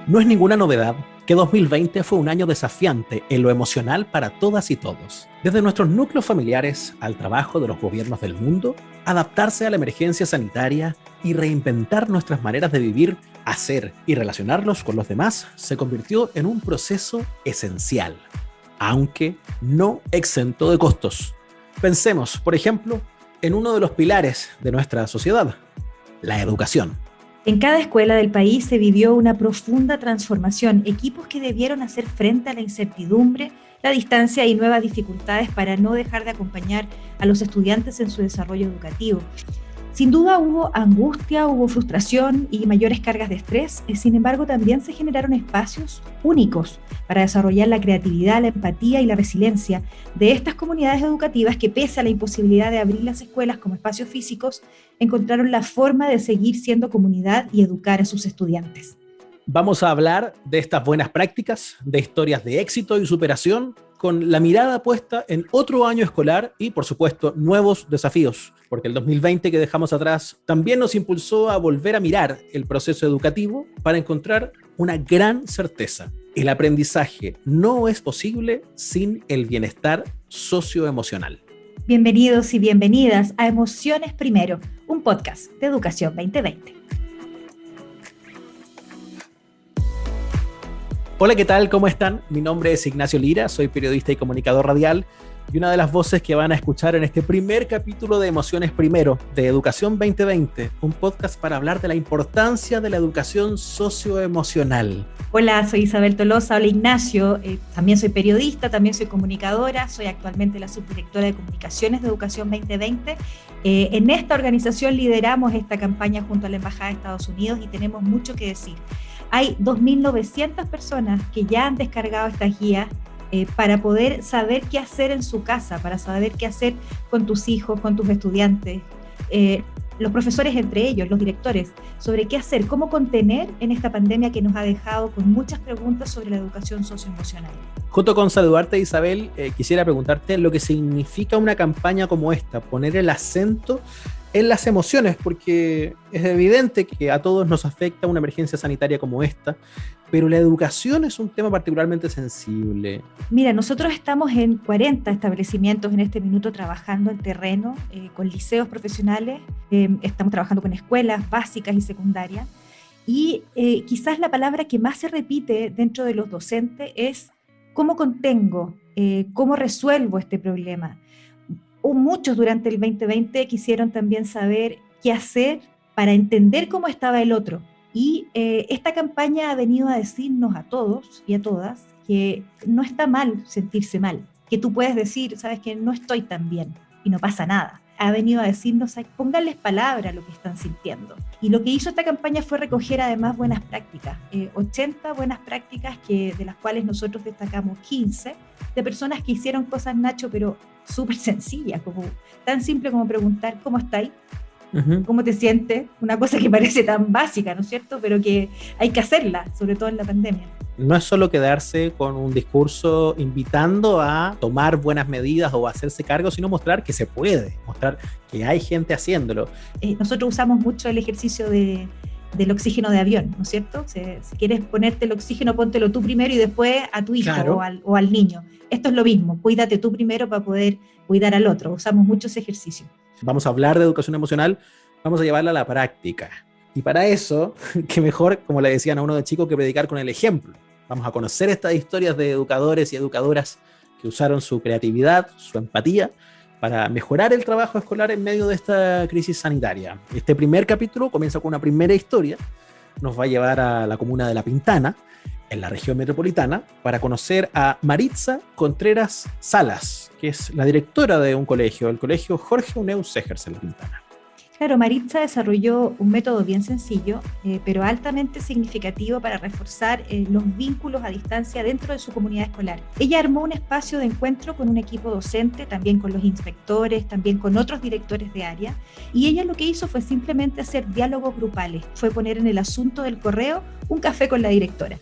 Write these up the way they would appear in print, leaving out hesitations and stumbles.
No es ninguna novedad que 2020 fue un año desafiante en lo emocional para todas y todos. Desde nuestros núcleos familiares al trabajo de los gobiernos del mundo, adaptarse a la emergencia sanitaria y reinventar nuestras maneras de vivir, hacer y relacionarnos con los demás se convirtió en un proceso esencial, aunque no exento de costos. Pensemos, por ejemplo, en uno de los pilares de nuestra sociedad, la educación. En cada escuela del país se vivió una profunda transformación, equipos que debieron hacer frente a la incertidumbre, la distancia y nuevas dificultades para no dejar de acompañar a los estudiantes en su desarrollo educativo. Sin duda hubo angustia, hubo frustración y mayores cargas de estrés, sin embargo también se generaron espacios únicos para desarrollar la creatividad, la empatía y la resiliencia de estas comunidades educativas que, pese a la imposibilidad de abrir las escuelas como espacios físicos, encontraron la forma de seguir siendo comunidad y educar a sus estudiantes. Vamos a hablar de estas buenas prácticas, de historias de éxito y superación, con la mirada puesta en otro año escolar y, por supuesto, nuevos desafíos, porque el 2020 que dejamos atrás también nos impulsó a volver a mirar el proceso educativo para encontrar una gran certeza. El aprendizaje no es posible sin el bienestar socioemocional. Bienvenidos y bienvenidas a Emociones Primero, un podcast de Educación 2020. Hola, ¿qué tal? ¿Cómo están? Mi nombre es Ignacio Lira, soy periodista y comunicador radial y una de las voces que van a escuchar en este primer capítulo de Emociones Primero de Educación 2020, un podcast para hablar de la importancia de la educación socioemocional. Hola, soy Isabel Tolosa. Hola, Ignacio. También soy periodista, también soy comunicadora, soy actualmente la subdirectora de comunicaciones de Educación 2020. En esta organización lideramos esta campaña junto a la Embajada de Estados Unidos y tenemos mucho que decir. Hay 2.900 personas que ya han descargado estas guías para poder saber qué hacer en su casa, para saber qué hacer con tus hijos, con tus estudiantes, los profesores entre ellos, los directores, sobre qué hacer, cómo contener en esta pandemia que nos ha dejado con muchas preguntas sobre la educación socioemocional. Junto con saludarte, Isabel, quisiera preguntarte lo que significa una campaña como esta, poner el acento en las emociones, porque es evidente que a todos nos afecta una emergencia sanitaria como esta, pero la educación es un tema particularmente sensible. Mira, nosotros estamos en 40 establecimientos en este minuto trabajando en terreno, con liceos profesionales, estamos trabajando con escuelas básicas y secundarias, y quizás la palabra que más se repite dentro de los docentes es ¿cómo contengo? ¿Cómo resuelvo este problema? Muchos durante el 2020 quisieron también saber qué hacer para entender cómo estaba el otro. Y esta campaña ha venido a decirnos a todos y a todas que no está mal sentirse mal, que tú puedes decir, sabes que no estoy tan bien y no pasa nada. Ha venido a decirnos, pónganles palabra a lo que están sintiendo. Y lo que hizo esta campaña fue recoger además buenas prácticas, 80 buenas prácticas de las cuales nosotros destacamos 15, de personas que hicieron cosas, Nacho, pero súper sencillas, como tan simple como preguntar ¿cómo estáis? ¿Cómo te sientes? Una cosa que parece tan básica, ¿no es cierto? Pero que hay que hacerla, sobre todo en la pandemia. No es solo quedarse con un discurso invitando a tomar buenas medidas o a hacerse cargo, sino mostrar que se puede, mostrar que hay gente haciéndolo. Nosotros usamos mucho el ejercicio del oxígeno de avión, ¿no es cierto? Si quieres ponerte el oxígeno, póntelo tú primero y después a tu hijo, claro, o al niño. Esto es lo mismo, cuídate tú primero para poder cuidar al otro. Usamos mucho ese ejercicio. Vamos a hablar de educación emocional, vamos a llevarla a la práctica. Y para eso, qué mejor, como le decían a uno de chico, que predicar con el ejemplo. Vamos a conocer estas historias de educadores y educadoras que usaron su creatividad, su empatía, para mejorar el trabajo escolar en medio de esta crisis sanitaria. Este primer capítulo comienza con una primera historia. Nos va a llevar a la comuna de La Pintana, en la región metropolitana, para conocer a Maritza Contreras Salas, que es la directora de un colegio, el colegio Jorge Uneu Segers en La Pintana. Claro, Maritza desarrolló un método bien sencillo, pero altamente significativo para reforzar los vínculos a distancia dentro de su comunidad escolar. Ella armó un espacio de encuentro con un equipo docente, también con los inspectores, también con otros directores de área, y ella lo que hizo fue simplemente hacer diálogos grupales, fue poner en el asunto del correo un café con la directora.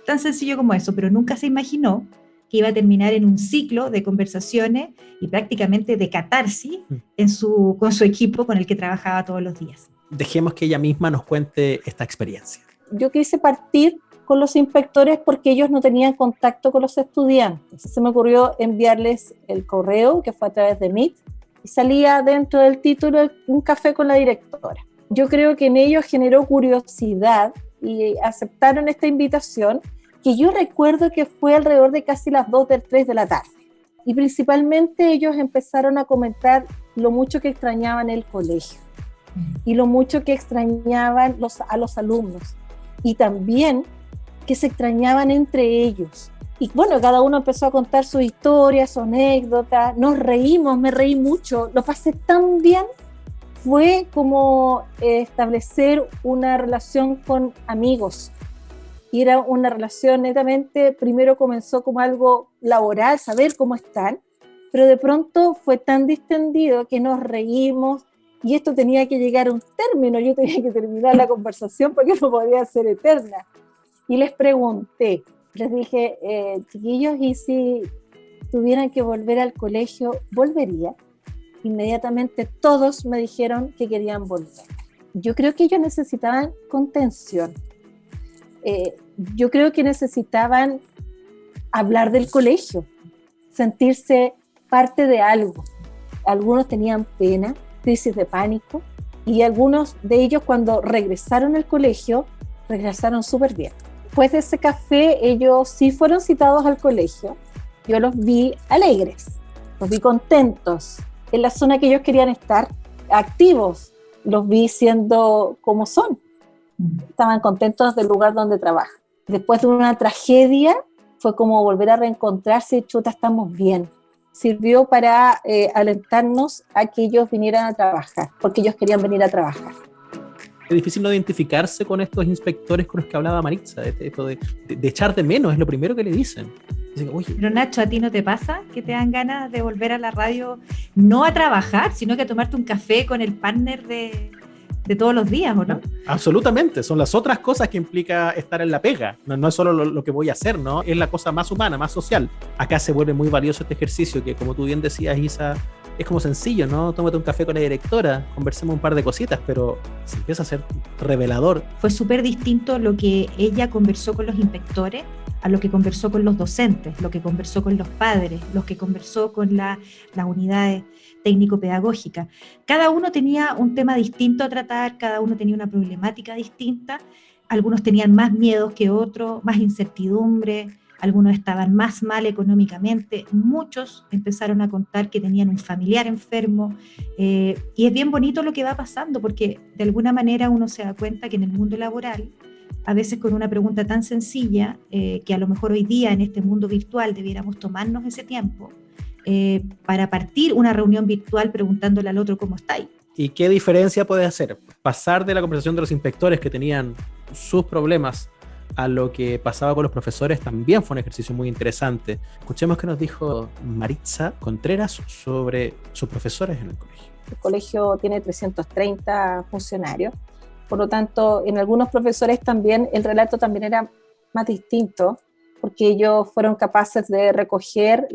Tan sencillo como eso, pero nunca se imaginó que iba a terminar en un ciclo de conversaciones y prácticamente de catarsis con su equipo con el que trabajaba todos los días. Dejemos que ella misma nos cuente esta experiencia. yo quise partir con los inspectores porque ellos no tenían contacto con los estudiantes. Se me ocurrió enviarles el correo, que fue a través de Meet, y salía dentro del título un café con la directora. Yo creo que en ellos generó curiosidad y aceptaron esta invitación, que yo recuerdo que fue alrededor de casi las 2 o 3 de la tarde. Y principalmente ellos empezaron a comentar lo mucho que extrañaban el colegio y lo mucho que extrañaban a los alumnos, y también que se extrañaban entre ellos. Y bueno, cada uno empezó a contar sus historias, sus anécdotas, nos reímos, me reí mucho, lo pasé tan bien. Fue como establecer una relación con amigos. Y era una relación netamente, primero comenzó como algo laboral, saber cómo están, pero de pronto fue tan distendido que nos reímos, y esto tenía que llegar a un término, yo tenía que terminar la conversación porque no podía ser eterna. Y les pregunté, les dije, chiquillos, ¿y si tuvieran que volver al colegio, volvería? Inmediatamente todos me dijeron que querían volver. Yo creo que ellos necesitaban contención. Yo creo que necesitaban hablar del colegio, sentirse parte de algo. Algunos tenían pena, crisis de pánico, y algunos de ellos, cuando regresaron al colegio, regresaron súper bien. Después de ese café, ellos sí fueron citados al colegio. Yo los vi alegres, los vi contentos, en la zona que ellos querían estar, activos, los vi siendo como son. Estaban contentos del lugar donde trabajan. Después de una tragedia, fue como volver a reencontrarse, chuta, estamos bien. Sirvió para alentarnos a que ellos vinieran a trabajar, porque ellos querían venir a trabajar. Es difícil no identificarse con estos inspectores con los que hablaba Maritza, esto de echar de menos, es lo primero que le dicen. Dicen, oye, pero Nacho, ¿a ti no te pasa que te dan ganas de volver a la radio, no a trabajar, sino que a tomarte un café con el partner de todos los días, o no? Absolutamente, son las otras cosas que implica estar en la pega, no es solo lo que voy a hacer, ¿no? Es la cosa más humana, más social. Acá se vuelve muy valioso este ejercicio que, como tú bien decías, Isa, es como sencillo, ¿no? Tómate un café con la directora, conversemos un par de cositas, pero se empieza a ser revelador. Fue súper distinto lo que ella conversó con los inspectores a lo que conversó con los docentes, lo que conversó con los padres, lo que conversó con las unidades técnico-pedagógicas. Cada uno tenía un tema distinto a tratar, cada uno tenía una problemática distinta, algunos tenían más miedos que otros, más incertidumbre, algunos estaban más mal económicamente, muchos empezaron a contar que tenían un familiar enfermo, y es bien bonito lo que va pasando, porque de alguna manera uno se da cuenta que en el mundo laboral, a veces con una pregunta tan sencilla, que a lo mejor hoy día en este mundo virtual debiéramos tomarnos ese tiempo para partir una reunión virtual preguntándole al otro cómo estáis. ¿Y qué diferencia puede hacer? Pasar de la conversación de los inspectores que tenían sus problemas a lo que pasaba con los profesores también fue un ejercicio muy interesante. Escuchemos qué nos dijo Maritza Contreras sobre sus profesores en el colegio. El colegio tiene 330 funcionarios, por lo tanto, en algunos profesores también el relato también era más distinto, porque ellos fueron capaces de recoger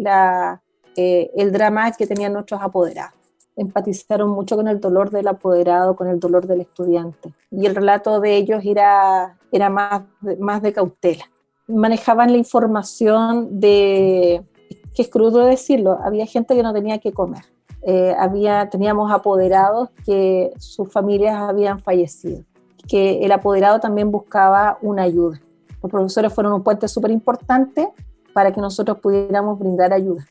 el drama que tenían nuestros apoderados. Empatizaron mucho con el dolor del apoderado, con el dolor del estudiante. Y el relato de ellos era más de cautela. Manejaban la información que es crudo decirlo, había gente que no tenía que comer. Teníamos apoderados que sus familias habían fallecido, que el apoderado también buscaba una ayuda. Los profesores fueron un puente súper importante para que nosotros pudiéramos brindar ayuda.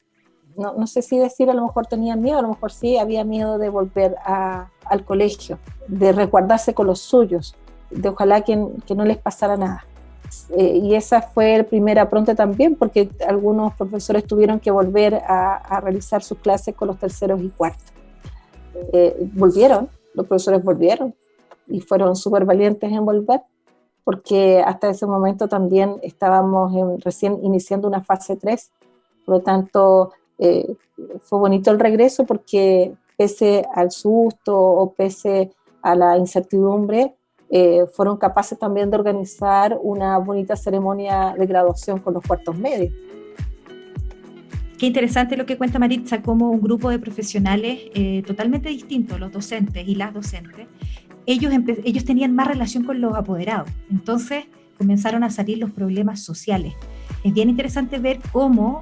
No sé si decir, a lo mejor tenían miedo, a lo mejor sí, había miedo de volver al colegio, de resguardarse con los suyos, de ojalá que no les pasara nada. Y esa fue el primer apronte también, porque algunos profesores tuvieron que volver a realizar sus clases con los terceros y cuartos. Los profesores volvieron y fueron súper valientes en volver, porque hasta ese momento también estábamos recién iniciando una fase 3, por lo tanto fue bonito el regreso, porque pese al susto o pese a la incertidumbre, fueron capaces también de organizar una bonita ceremonia de graduación con los cuartos medios. Qué interesante lo que cuenta Maritza, como un grupo de profesionales totalmente distintos, los docentes y las docentes, ellos tenían más relación con los apoderados. Entonces comenzaron a salir los problemas sociales. Es bien interesante ver cómo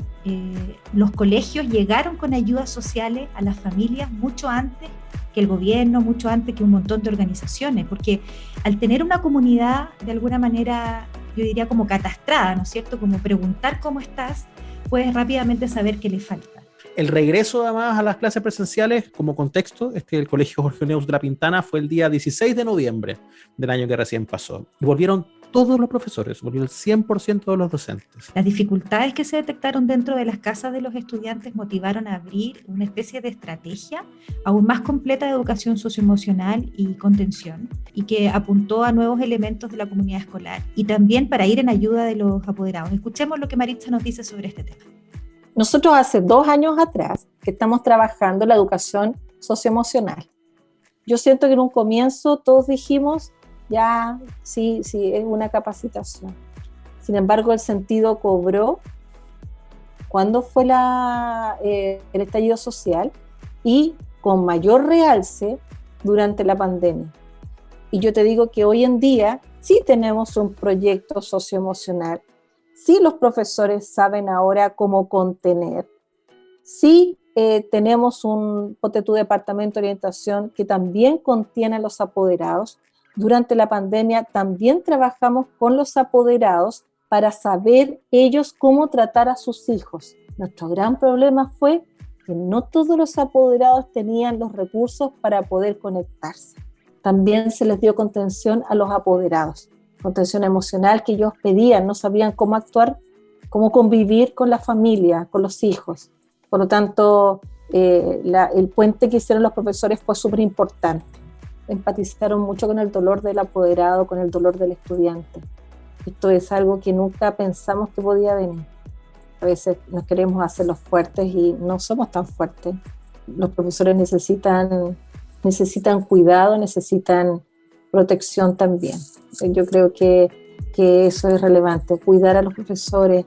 los colegios llegaron con ayudas sociales a las familias mucho antes que el gobierno, mucho antes que un montón de organizaciones, porque al tener una comunidad de alguna manera, yo diría como catastrada, ¿no es cierto? Como preguntar cómo estás, puedes rápidamente saber qué le falta. El regreso además a las clases presenciales, como contexto, el Colegio Jorge Neus de La Pintana fue el día 16 de noviembre del año que recién pasó. Y volvieron todos los profesores, volvió el 100% de los docentes. Las dificultades que se detectaron dentro de las casas de los estudiantes motivaron a abrir una especie de estrategia aún más completa de educación socioemocional y contención, y que apuntó a nuevos elementos de la comunidad escolar y también para ir en ayuda de los apoderados. Escuchemos lo que Maritza nos dice sobre este tema. Nosotros hace 2 años atrás que estamos trabajando la educación socioemocional. Yo siento que en un comienzo todos dijimos, ya, sí, es una capacitación. Sin embargo, el sentido cobró cuando fue el estallido social y con mayor realce durante la pandemia. Y yo te digo que hoy en día sí tenemos un proyecto socioemocional. Sí, los profesores saben ahora cómo contener. Sí, tenemos un departamento de orientación que también contiene a los apoderados. Durante la pandemia también trabajamos con los apoderados para saber ellos cómo tratar a sus hijos. Nuestro gran problema fue que no todos los apoderados tenían los recursos para poder conectarse. También se les dio contención a los apoderados. Contención emocional que ellos pedían, no sabían cómo actuar, cómo convivir con la familia, con los hijos. Por lo tanto, el puente que hicieron los profesores fue súper importante. Empatizaron mucho con el dolor del apoderado, con el dolor del estudiante. Esto es algo que nunca pensamos que podía venir. A veces nos queremos hacer los fuertes y no somos tan fuertes. Los profesores necesitan cuidado, necesitan protección también. Yo creo que eso es relevante, cuidar a los profesores,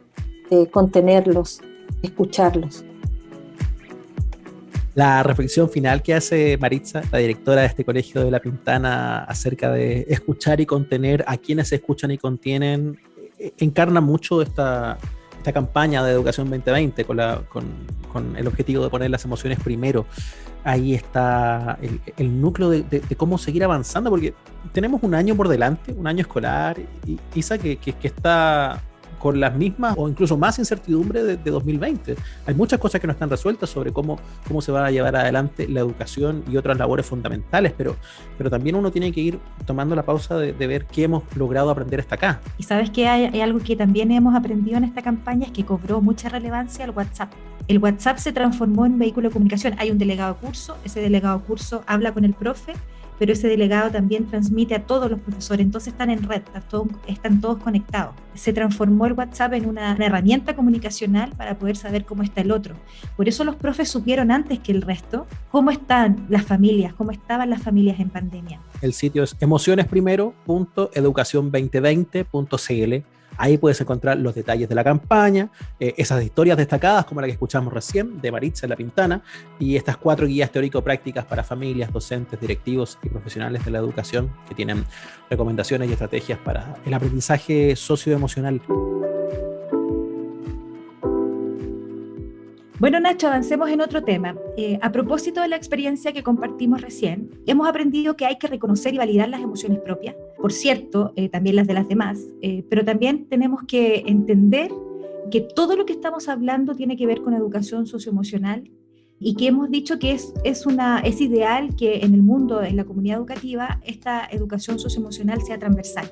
contenerlos, escucharlos. La reflexión final que hace Maritza, la directora de este colegio de La Pintana, acerca de escuchar y contener a quienes se escuchan y contienen, encarna mucho esta campaña de Educación 2020 con el objetivo de poner las emociones primero. Ahí está el núcleo de cómo seguir avanzando, porque tenemos un año por delante, un año escolar, y Isa, que está con las mismas o incluso más incertidumbre de 2020. Hay muchas cosas que no están resueltas sobre cómo se va a llevar adelante la educación y otras labores fundamentales, pero también uno tiene que ir tomando la pausa de ver qué hemos logrado aprender hasta acá. Y sabes que hay algo que también hemos aprendido en esta campaña, es que cobró mucha relevancia el WhatsApp. El WhatsApp se transformó en vehículo de comunicación. Hay un delegado de curso, ese delegado de curso habla con el profe, pero ese delegado también transmite a todos los profesores, entonces están en red, están todos conectados. Se transformó el WhatsApp en una herramienta comunicacional para poder saber cómo está el otro. Por eso los profes supieron antes que el resto cómo están las familias, cómo estaban las familias en pandemia. El sitio es emocionesprimero.educacion2020.cl. Ahí puedes encontrar los detalles de la campaña, esas historias destacadas como la que escuchamos recién de Maritza en La Pintana, y estas 4 guías teórico-prácticas para familias, docentes, directivos y profesionales de la educación que tienen recomendaciones y estrategias para el aprendizaje socioemocional. Bueno, Nacho, avancemos en otro tema. A propósito de la experiencia que compartimos recién, hemos aprendido que hay que reconocer y validar las emociones propias, por cierto, también las de las demás, pero también tenemos que entender que todo lo que estamos hablando tiene que ver con educación socioemocional y que hemos dicho que es ideal que en el mundo, en la comunidad educativa, esta educación socioemocional sea transversal.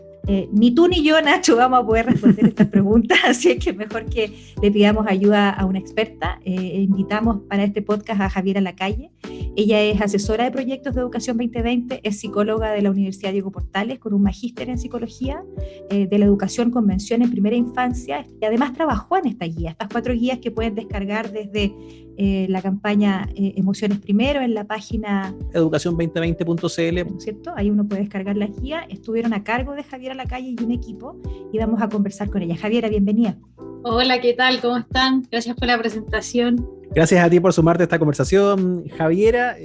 Ni tú ni yo, Nacho, vamos a poder responder estas preguntas, así es que mejor que le pidamos ayuda a una experta. Invitamos para este podcast a Javiera Lacalle. Ella es asesora de proyectos de Educación 2020, es psicóloga de la Universidad Diego Portales con un magíster en psicología de la educación con mención en primera infancia, y además trabajó en esta guía, estas 4 guías que pueden descargar desde la campaña Emociones Primero en la página educacion2020.cl, ¿no es cierto? Ahí uno puede descargar las guías. Estuvieron a cargo de Javiera Lacalle y un equipo, y vamos a conversar con ella. Javiera, bienvenida. Hola, ¿qué tal? ¿Cómo están? Gracias por la presentación. Gracias a ti por sumarte a esta conversación, Javiera.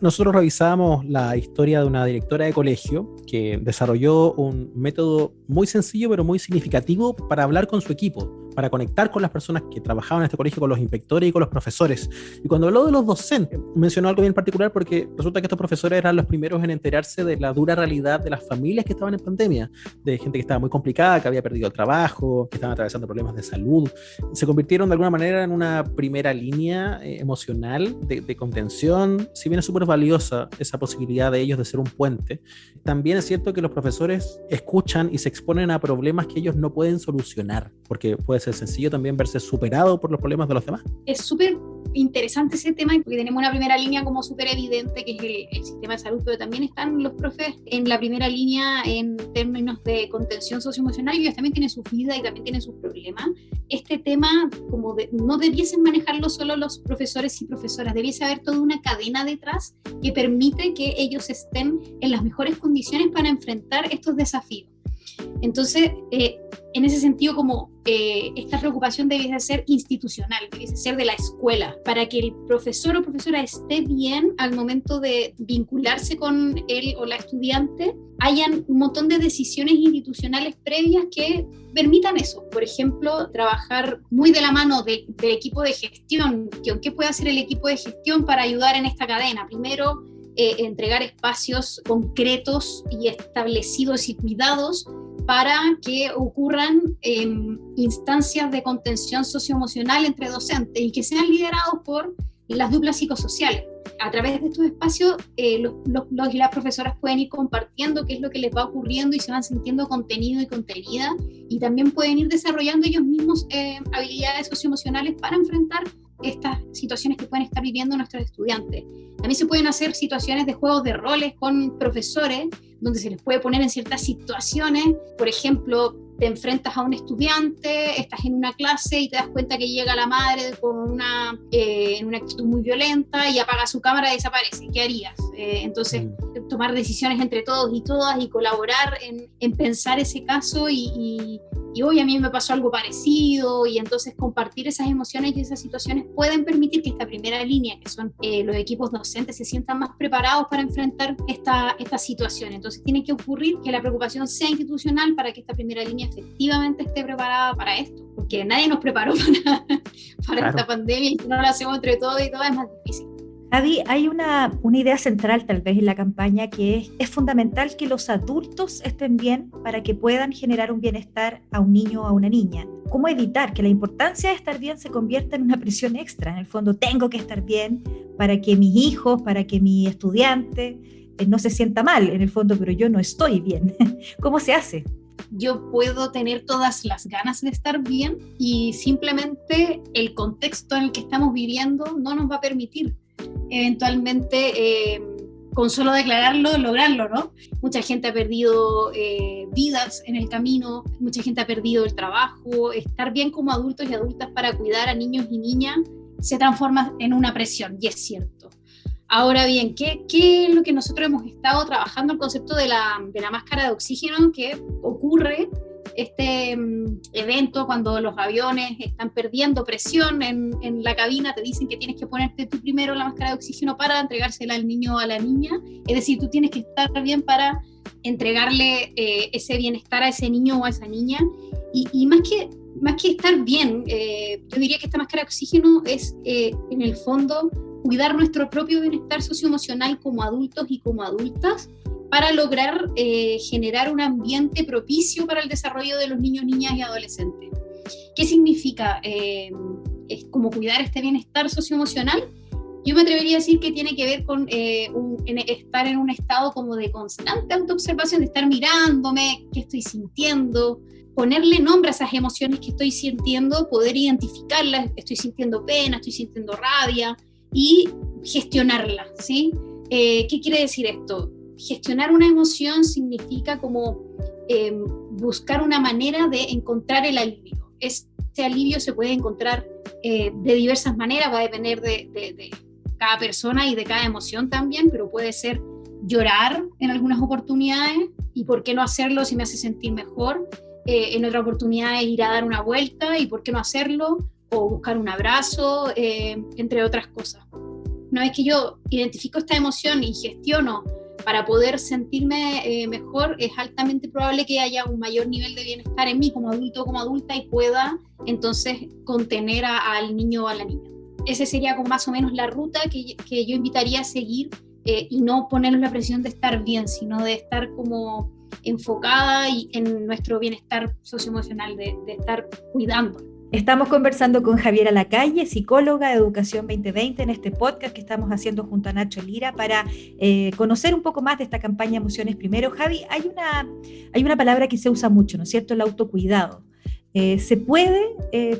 Nosotros revisamos la historia de una directora de colegio que desarrolló un método muy sencillo pero muy significativo para hablar con su equipo, para conectar con las personas que trabajaban en este colegio, con los inspectores y con los profesores. Y cuando habló de los docentes, mencionó algo bien particular porque resulta que estos profesores eran los primeros en enterarse de la dura realidad de las familias que estaban en pandemia, de gente que estaba muy complicada, que había perdido el trabajo, que estaban atravesando problemas de salud. Se convirtieron de alguna manera en una primera línea emocional de contención. Si bien es súper valiosa esa posibilidad de ellos de ser un puente, también es cierto que los profesores escuchan y se exponen a problemas que ellos no pueden solucionar, porque puede ser sencillo también verse superado por los problemas de los demás. Es súper interesante ese tema porque tenemos una primera línea como súper evidente que es el sistema de salud, pero también están los profes en la primera línea en términos de contención socioemocional, y ellos también tienen su vida y también tienen sus problemas. Este tema no debiesen manejarlo solo los profesores y profesoras, debiese haber toda una cadena detrás que permite que ellos estén en las mejores condiciones para enfrentar estos desafíos. Entonces, en ese sentido, esta preocupación debiese ser institucional, debiese ser de la escuela, para que el profesor o profesora esté bien al momento de vincularse con él o la estudiante. Hayan un montón de decisiones institucionales previas que permitan eso. Por ejemplo, trabajar muy de la mano del equipo de gestión. ¿Qué puede hacer el equipo de gestión para ayudar en esta cadena? Primero, entregar espacios concretos y establecidos y cuidados para que ocurran instancias de contención socioemocional entre docentes y que sean liderados por las duplas psicosociales. A través de estos espacios, los y las profesoras pueden ir compartiendo qué es lo que les va ocurriendo y se van sintiendo contenido y contenida, y también pueden ir desarrollando ellos mismos habilidades socioemocionales para enfrentar estas situaciones que pueden estar viviendo nuestros estudiantes. También se pueden hacer situaciones de juegos de roles con profesores, donde se les puede poner en ciertas situaciones. Por ejemplo, te enfrentas a un estudiante, estás en una clase y te das cuenta que llega la madre en una actitud muy violenta y apaga su cámara y desaparece. ¿Qué harías? Entonces, tomar decisiones entre todos y todas y colaborar en pensar ese caso y hoy a mí me pasó algo parecido, y entonces compartir esas emociones y esas situaciones pueden permitir que esta primera línea, que son los equipos docentes, se sientan más preparados para enfrentar esta situación. Entonces tiene que ocurrir que la preocupación sea institucional para que esta primera línea efectivamente esté preparada para esto, porque nadie nos preparó para esta pandemia, y si no lo hacemos entre todos y todas es más difícil. Javi, hay una idea central tal vez en la campaña, que es fundamental que los adultos estén bien para que puedan generar un bienestar a un niño o a una niña. ¿Cómo evitar que la importancia de estar bien se convierta en una presión extra? En el fondo, tengo que estar bien para que mis hijos, para que mi estudiante no se sienta mal, en el fondo, pero yo no estoy bien. ¿Cómo se hace? Yo puedo tener todas las ganas de estar bien y simplemente el contexto en el que estamos viviendo no nos va a permitir eventualmente, con solo declararlo, lograrlo, ¿no? Mucha gente ha perdido vidas en el camino, mucha gente ha perdido el trabajo. Estar bien como adultos y adultas para cuidar a niños y niñas se transforma en una presión, y es cierto. Ahora bien, ¿qué es lo que nosotros hemos estado trabajando? El concepto de la máscara de oxígeno, que ocurre este evento cuando los aviones están perdiendo presión en la cabina, te dicen que tienes que ponerte tú primero la máscara de oxígeno para entregársela al niño o a la niña. Es decir, tú tienes que estar bien para entregarle ese bienestar a ese niño o a esa niña. Y más que estar bien, yo diría que esta máscara de oxígeno es, en el fondo, cuidar nuestro propio bienestar socioemocional como adultos y como adultas, para lograr generar un ambiente propicio para el desarrollo de los niños, niñas y adolescentes. ¿Qué significa? Es como cuidar este bienestar socioemocional. Yo me atrevería a decir que tiene que ver con estar en un estado como de constante autoobservación, de estar mirándome, qué estoy sintiendo, ponerle nombre a esas emociones que estoy sintiendo, poder identificarlas. Estoy sintiendo pena, estoy sintiendo rabia, y gestionarla, ¿sí? ¿Qué quiere decir esto? Gestionar una emoción significa como buscar una manera de encontrar el alivio. Ese alivio se puede encontrar de diversas maneras, va a depender de cada persona y de cada emoción también, pero puede ser llorar en algunas oportunidades, y por qué no hacerlo si me hace sentir mejor. En otras oportunidades ir a dar una vuelta, y por qué no hacerlo, o buscar un abrazo, entre otras cosas. Una vez que yo identifico esta emoción y gestiono para poder sentirme mejor, es altamente probable que haya un mayor nivel de bienestar en mí como adulto o como adulta y pueda entonces contener al niño o a la niña. Esa sería como más o menos la ruta que yo invitaría a seguir, y no ponernos la presión de estar bien, sino de estar como enfocada en nuestro bienestar socioemocional, de estar cuidando. Estamos conversando con Javiera Lacalle, psicóloga de Educación 2020, en este podcast que estamos haciendo junto a Nacho Lira para conocer un poco más de esta campaña Emociones Primero. Javi, hay una palabra que se usa mucho, ¿no es cierto? El autocuidado. ¿Se puede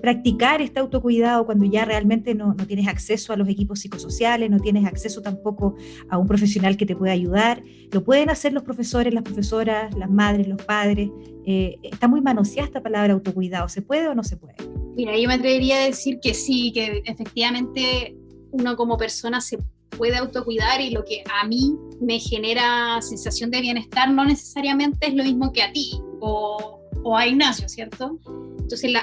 practicar este autocuidado cuando ya realmente no tienes acceso a los equipos psicosociales, no tienes acceso tampoco a un profesional que te pueda ayudar? ¿Lo pueden hacer los profesores, las profesoras, las madres, los padres? Está muy manoseada esta palabra autocuidado. ¿Se puede o no se puede? Mira, yo me atrevería a decir que sí, que efectivamente uno como persona se puede autocuidar, y lo que a mí me genera sensación de bienestar no necesariamente es lo mismo que a ti o a Ignacio, ¿cierto? Entonces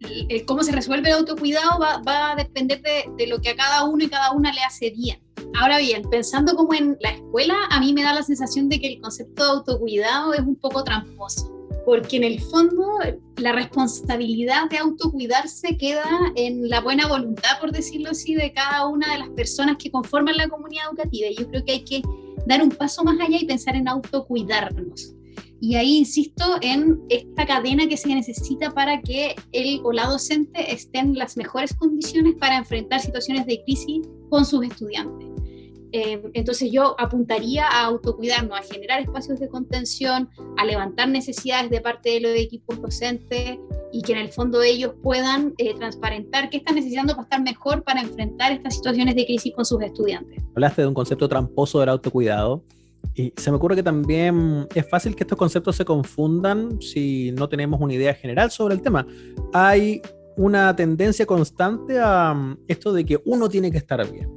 el cómo se resuelve el autocuidado va a depender de lo que a cada uno y cada una le hace bien. Ahora bien, pensando como en la escuela, a mí me da la sensación de que el concepto de autocuidado es un poco tramposo, porque en el fondo la responsabilidad de autocuidarse queda en la buena voluntad, por decirlo así, de cada una de las personas que conforman la comunidad educativa. Y yo creo que hay que dar un paso más allá y pensar en autocuidarnos. Y ahí insisto en esta cadena que se necesita para que él o la docente esté en las mejores condiciones para enfrentar situaciones de crisis con sus estudiantes. Entonces yo apuntaría a autocuidarnos, a generar espacios de contención, a levantar necesidades de parte de los equipos docentes, y que en el fondo ellos puedan transparentar qué están necesitando para estar mejor para enfrentar estas situaciones de crisis con sus estudiantes. Hablaste de un concepto tramposo del autocuidado, y se me ocurre que también es fácil que estos conceptos se confundan si no tenemos una idea general sobre el tema. Hay una tendencia constante a esto de que uno tiene que estar bien.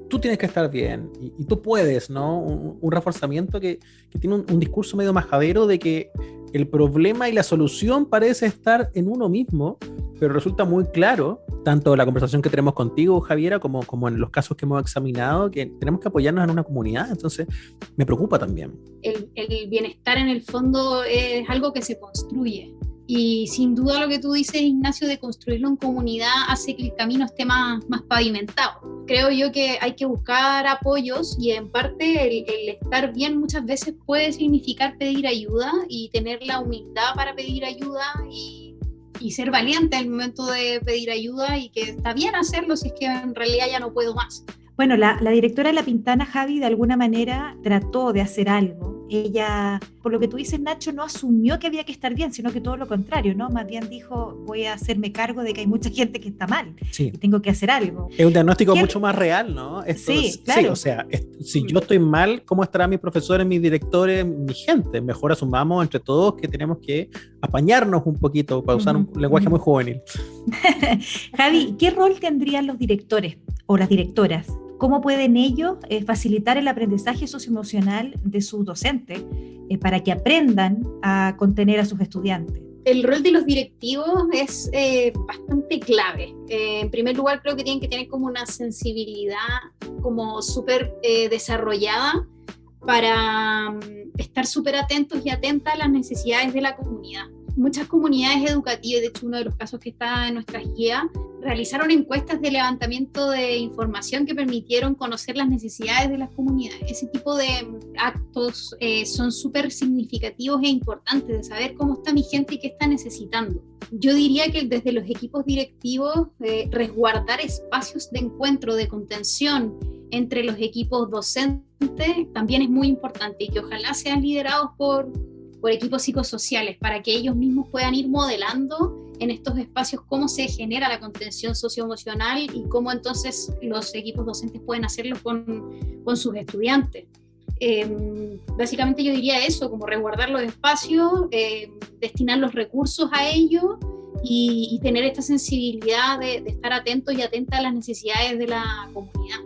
Tú tienes que estar bien y tú puedes, ¿no? Un reforzamiento que tiene un discurso medio majadero de que el problema y la solución parece estar en uno mismo, pero resulta muy claro, tanto en la conversación que tenemos contigo, Javiera, como en los casos que hemos examinado, que tenemos que apoyarnos en una comunidad. Entonces, me preocupa también. El bienestar en el fondo es algo que se construye. Y sin duda lo que tú dices, Ignacio, de construirlo en comunidad hace que el camino esté más pavimentado. Creo yo que hay que buscar apoyos, y en parte el estar bien muchas veces puede significar pedir ayuda y tener la humildad para pedir ayuda y ser valiente en el momento de pedir ayuda, y que está bien hacerlo si es que en realidad ya no puedo más. Bueno, la directora de La Pintana, Javi, de alguna manera trató de hacer algo. Ella, por lo que tú dices, Nacho, no asumió que había que estar bien, sino que todo lo contrario, ¿no? Más bien dijo, voy a hacerme cargo de que hay mucha gente que está mal, sí, y tengo que hacer algo. Es un diagnóstico mucho más real, ¿no? Sí, claro. Sí, o sea, si yo estoy mal, ¿cómo estarán mis profesores, mis directores, mi gente? Mejor asumamos entre todos que tenemos que apañarnos un poquito, para usar un lenguaje muy juvenil. Javi, ¿qué rol tendrían los directores o las directoras? ¿Cómo pueden ellos facilitar el aprendizaje socioemocional de sus docentes para que aprendan a contener a sus estudiantes? El rol de los directivos es bastante clave. En primer lugar, creo que tienen que tener como una sensibilidad como súper desarrollada para estar súper atentos y atentas a las necesidades de la comunidad. Muchas comunidades educativas, de hecho uno de los casos que está en nuestras guías, realizaron encuestas de levantamiento de información que permitieron conocer las necesidades de las comunidades. Ese tipo de actos son súper significativos e importantes, de saber cómo está mi gente y qué está necesitando. Yo diría que desde los equipos directivos, resguardar espacios de encuentro, de contención entre los equipos docentes también es muy importante, y que ojalá sean liderados por equipos psicosociales, para que ellos mismos puedan ir modelando en estos espacios cómo se genera la contención socioemocional y cómo entonces los equipos docentes pueden hacerlo con sus estudiantes. Básicamente yo diría eso, como resguardar los espacios, destinar los recursos a ello y tener esta sensibilidad de estar atentos y atentas a las necesidades de la comunidad.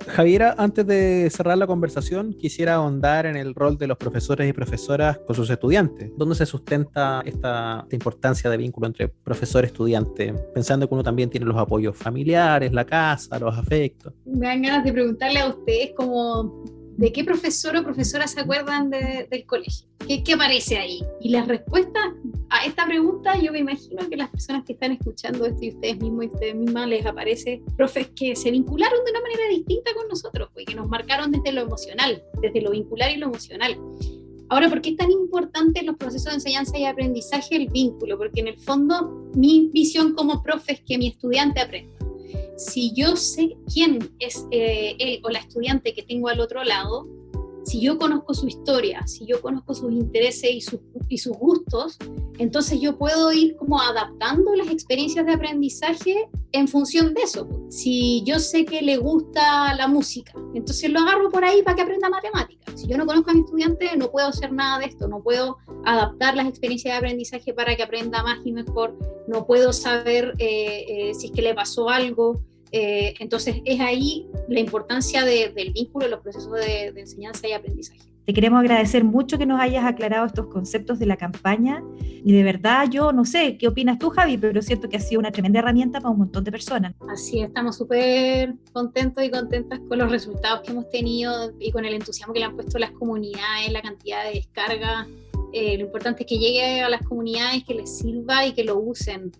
Javiera, antes de cerrar la conversación, quisiera ahondar en el rol de los profesores y profesoras con sus estudiantes. ¿Dónde se sustenta esta importancia de vínculo entre profesor-estudiante? Pensando que uno también tiene los apoyos familiares, la casa, los afectos. Me dan ganas de preguntarle a ustedes como ¿de qué profesor o profesora se acuerdan del colegio? ¿Qué aparece ahí? Y las respuestas a esta pregunta, yo me imagino que las personas que están escuchando esto y ustedes mismos y ustedes mismas les aparece profes que se vincularon de una manera distinta con nosotros, pues, que nos marcaron desde lo emocional, desde lo vincular y lo emocional. Ahora, ¿por qué es tan importante en los procesos de enseñanza y aprendizaje el vínculo? Porque en el fondo mi visión como profe es que mi estudiante aprenda. Si yo sé quién es él o la estudiante que tengo al otro lado, si yo conozco su historia, si yo conozco sus intereses y sus gustos, entonces yo puedo ir como adaptando las experiencias de aprendizaje en función de eso. Si yo sé que le gusta la música, entonces lo agarro por ahí para que aprenda matemáticas. Si yo no conozco a mi estudiante, no puedo hacer nada de esto, no puedo adaptar las experiencias de aprendizaje para que aprenda más y mejor, no puedo saber si es que le pasó algo. Entonces es ahí la importancia del vínculo en los procesos de enseñanza y aprendizaje. Te queremos agradecer mucho que nos hayas aclarado estos conceptos de la campaña y de verdad yo no sé qué opinas tú, Javi, pero siento que ha sido una tremenda herramienta para un montón de personas. Así estamos súper contentos y contentas con los resultados que hemos tenido y con el entusiasmo que le han puesto las comunidades, la cantidad de descargas. Lo importante es que llegue a las comunidades, que les sirva y que lo usen.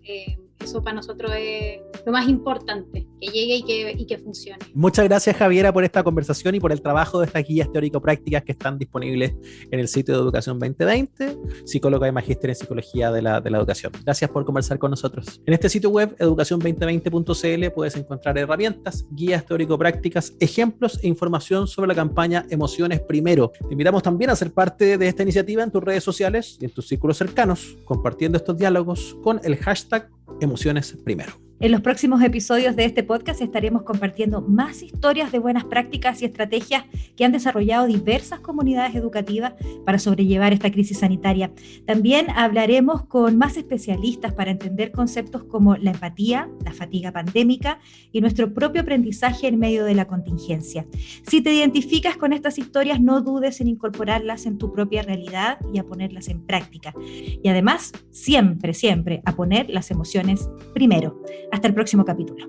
Eso para nosotros es lo más importante, que llegue y que funcione. Muchas gracias, Javiera, por esta conversación y por el trabajo de estas guías teórico-prácticas que están disponibles en el sitio de Educación 2020, psicóloga y magíster en psicología de la educación. Gracias por conversar con nosotros. En este sitio web, educacion2020.cl, puedes encontrar herramientas, guías teórico-prácticas, ejemplos e información sobre la campaña Emociones Primero. Te invitamos también a ser parte de esta iniciativa en tus redes sociales y en tus círculos cercanos, compartiendo estos diálogos con el hashtag Emociones Primero. En los próximos episodios de este podcast estaremos compartiendo más historias de buenas prácticas y estrategias que han desarrollado diversas comunidades educativas para sobrellevar esta crisis sanitaria. También hablaremos con más especialistas para entender conceptos como la empatía, la fatiga pandémica y nuestro propio aprendizaje en medio de la contingencia. Si te identificas con estas historias, no dudes en incorporarlas en tu propia realidad y a ponerlas en práctica. Y además, siempre, siempre a poner las emociones primero. Hasta el próximo capítulo.